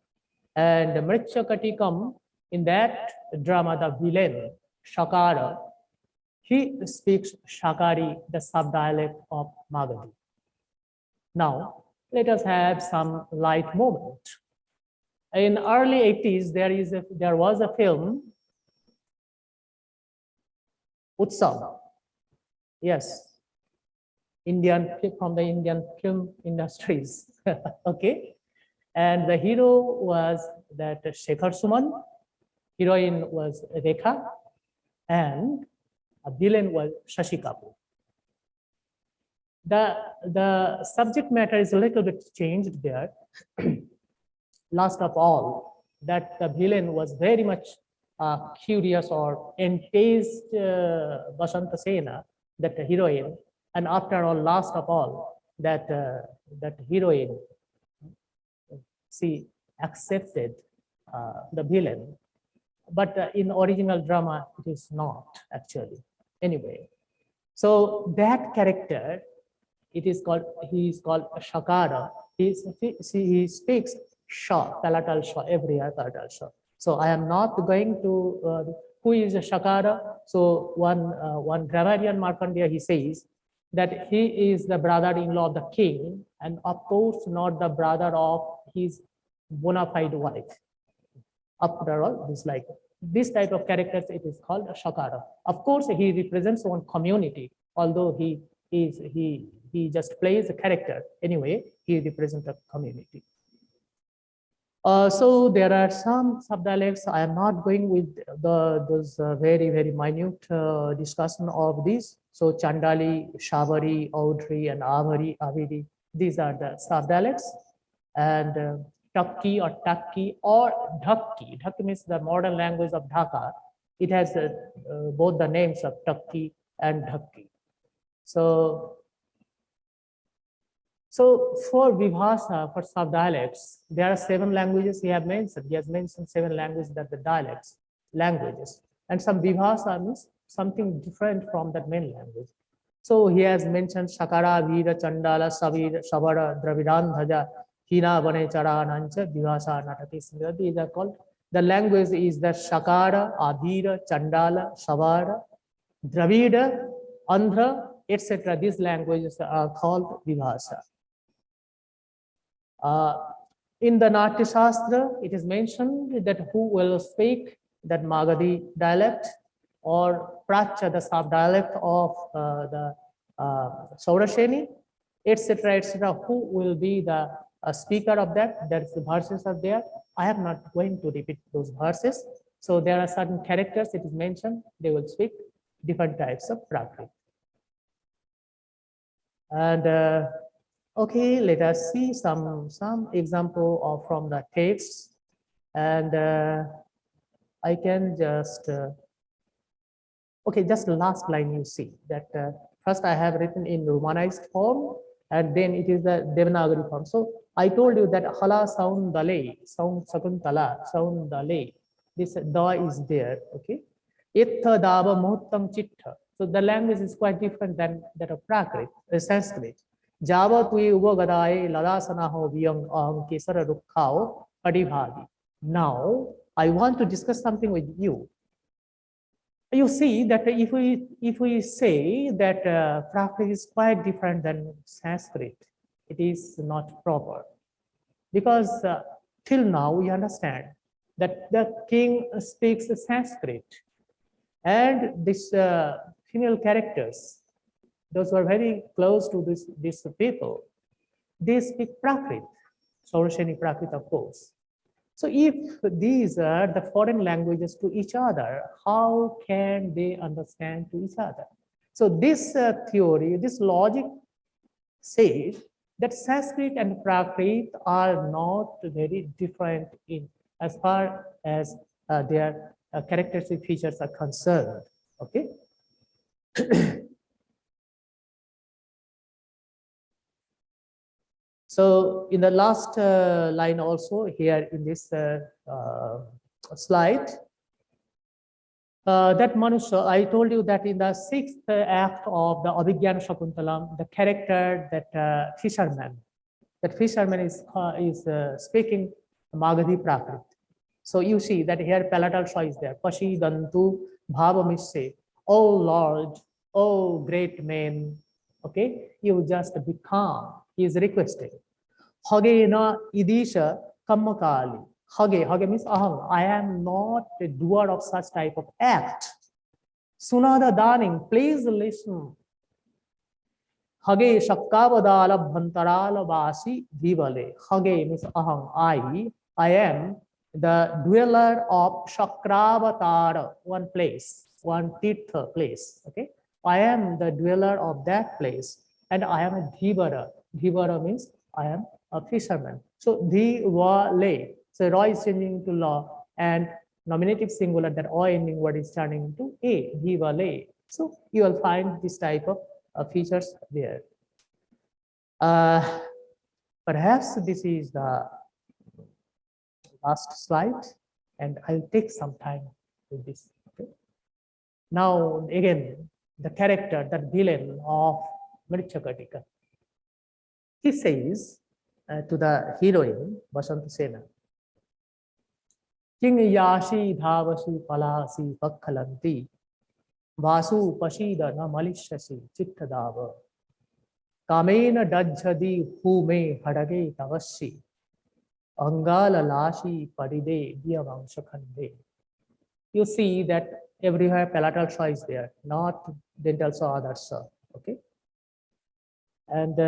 B: And the Mritchakatikam, in that drama, the villain, Shakara, he speaks Shakari, the sub-dialect of Māgadhī. Now, let us have some light moment. In early 80s, there was a film, Utsav. Yes, from the Indian film industries. Okay. And the hero was that Shekhar Suman, heroine was Rekha, and a villain was Shashi Kapoor. The subject matter is a little bit changed there. last of all, that the villain was very much curious or enticed Vasantasena, that heroine, and after all, last of all, that that heroine, she accepted the villain, but in original drama it is not actually. Anyway, so that character, it is called, he is called Shakara. He speaks sha, palatal sha, every year palatal sha. So I am not going to who is a Shakara. So one grammarian Markandeya, he says that he is the brother-in-law of the king, and of course not the brother of his bona fide wife. After all, this type of characters, it is called a Shakara. Of course, he represents one community, although he just plays a character. Anyway, he represents a community. So there are some sub-dialects. I am not going with those very minute discussion of these. So Chandali, Shavari, Audri, and Aviri, these are the sub-dialects. And Takki or Takki or Dhakki. Dhakki means the modern language of Dhaka. It has both the names of Takki and Dhakki. So for Vibhasa, for sub-dialects, there are 7 languages he has mentioned. He has mentioned 7 languages, that the dialects, languages. And some Vibhasa means something different from that main language. So he has mentioned Shakara, Vira, Chandala, Savira, Shavara, Dravidandhaja, Hina, Bhattacharya, Nancha, Vibhasa, Nataki. These are called, the language is the Shakara, Avira, Chandala, Shavara, Dravida, Andhra, etc. These languages are called Vibhasa. In the Natya Shastra, it is mentioned that who will speak that Māgadhī dialect or Pracha, the sub-dialect of the Śaurasenī, etc., who will be the speaker of that. There is the verses are there. I am not going to repeat those verses. So there are certain characters, it is mentioned, they will speak different types of Prakrit. And okay, let us see some example of from the text, and I can just okay, just the last line. You see that first I have written in Romanized form, and then it is the Devanagari form. So I told you that hala sound dale, sound sakuntala, sound dale. This da is there. Okay, ittha dava muhuttam chitta. So the language is quite different than that of Prakrit, Sanskrit. Java tui uvagadai ladasanaho viyang aham kesara rukkao adibhadi. Now I want to discuss something with you. You see that if we say that Prakrit is quite different than Sanskrit, it is not proper, because till now we understand that the king speaks Sanskrit, and this female characters, those who are very close to these people, they speak Prakrit, Śaurasenī Prakrit, of course. So if these are the foreign languages to each other, how can they understand to each other? So this theory, this logic says that Sanskrit and Prakrit are not very different in as far as their characteristic features are concerned. Okay. So in the last line also here in this slide, that Manusha, I told you that in the 6th act of the Abhigyana Shakuntalam, the character that fisherman is speaking Māgadhī Prakrit. So you see that here palatal sha is there. Pashi dantu bhavamishe. Oh Lord, oh great man. Okay, you just be calm. He is requesting. Hage na idisha kammakali. Hage means aham. I am not a doer of such type of act. Sunada darling, please listen. Hage shakkavadala bhantarala vasi dhivale. Hage means aham. I am the dweller of Shakravatara, one place, one tirtha place. Okay, I am the dweller of that place, and I am a dhivara. Dhivara means I am a fisherman. So the wa lay. So ra is changing into law, and nominative singular, that o ending word is turning into a, the wa lay. So you will find this type of features there. Perhaps this is the last slide, and I'll take some time with this. Okay. Now again, the character, the villain of Mrichakartika. He says to the heroine, Vasantasena, King Yashi Dhavashi Palasi Pakhalanti, Vasu Pashida Namalishasi Chittadava, Kamena Dajjadi Hume Hadage Tavashi, Angala Lashi Padide Diyavangshakhande. You see that everywhere palatal saw is there, not dental saw, other saw. Okay. And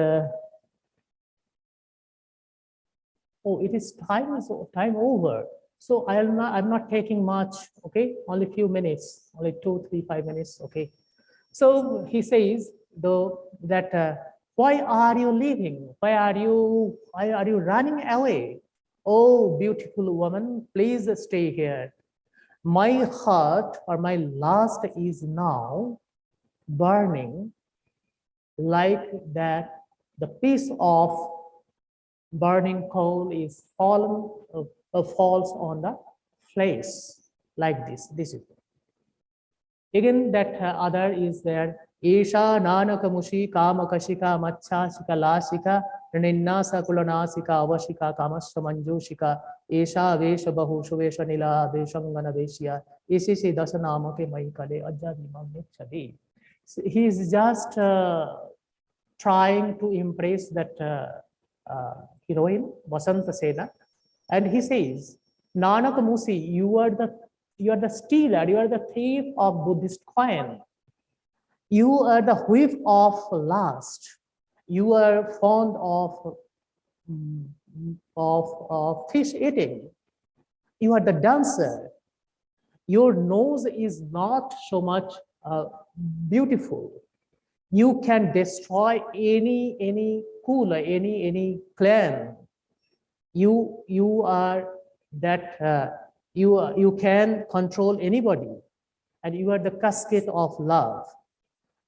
B: oh, it is time over. So I'm not taking much. Okay, only few minutes, only 2, 3, 5 minutes. Okay. So he says though that why are you leaving? Why are you running away? Oh, beautiful woman, please stay here. My heart or my lust is now burning like that the piece of burning coal is falls on the flesh, like this. This is again that other is there. Esha nanakamushi kamakashika machashika lasika ninnasa kulanasika avashika kamasya manjushika esha vesha bahushu vesha nila veshangana veshya isi se dasanamake maikale ajjadimam nichadi. He is just trying to impress that heroine Vasantasena, and he says, Nanakamusi, you are the stealer, you are the thief of Buddhist coin. You are the whiff of lust. You are fond of fish eating. You are the dancer. Your nose is not so much beautiful. You can destroy any cooler, any clan. You are that you can control anybody, and you are the casket of love.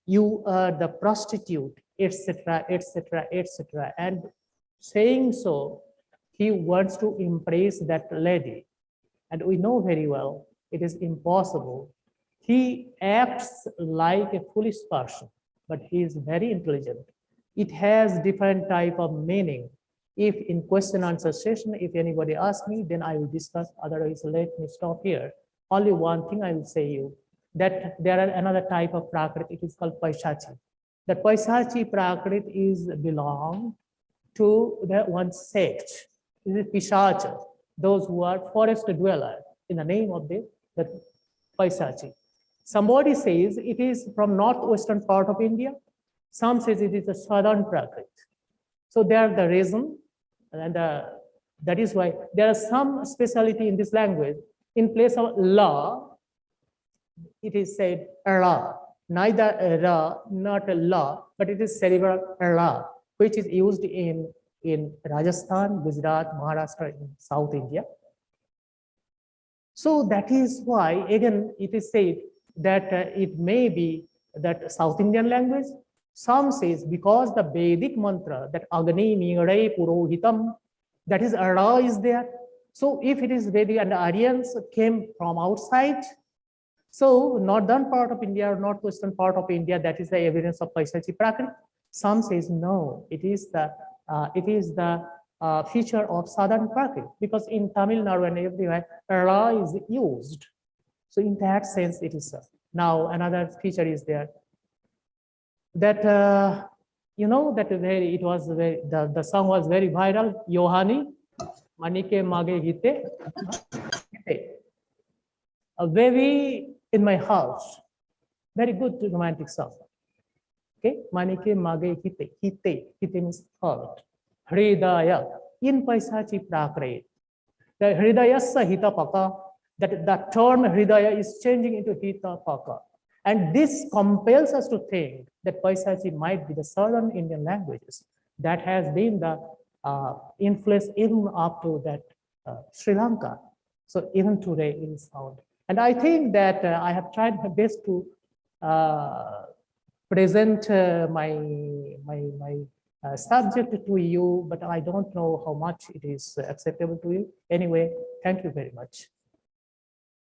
B: You are the prostitute, etc., etc., etc. And saying so, he wants to impress that lady, and we know very well it is impossible. He acts like a foolish person, but he is very intelligent. It has different type of meaning. If in question answer session, if anybody asks me, then I will discuss. Otherwise, let me stop here. Only one thing I will say you, that there are another type of Prakrit. It is called Paisachi. That Paisachi Prakrit is belong to the one sect. This is Pishacha, those who are forest dwellers in the name of the Paisachi. Somebody says it is from northwestern part of India. Some says it is a southern Prakrit. So they are the reason, and that is why there is some speciality in this language. In place of la, it is said ra, neither ra, not a la, but it is cerebral ra, which is used in Rajasthan, Gujarat, Mahārāṣṭri, in South India. So that is why, again, it is said that it may be that South Indian language. Some says because the Vedic mantra that Agni Mire Purohitam, that is Ra is there. So if it is Vedic and the Aryans came from outside, so northern part of India or northwestern part of India, that is the evidence of Paisachi Prakrit. Some says no, it is the feature of southern Prakrit, because in Tamil Nadu and everywhere Ra is used. So in that sense, it is. Now another feature is there. That you know that it was very, the song was very viral. Yohani Manike Mage Hite, a very in my house, very good romantic song. Okay, Manike Mage Hite means heart. Hridaya in Paisachi Prakrit. The Hridayasa Hitapaka, that the term Hridaya is changing into Hitapaka. And this compels us to think that Paisachi might be the southern Indian languages. That has been the influence even up to that Sri Lanka. So even today it is found. And I think that I have tried my best to present my subject to you, but I don't know how much it is acceptable to you. Anyway, thank you very much.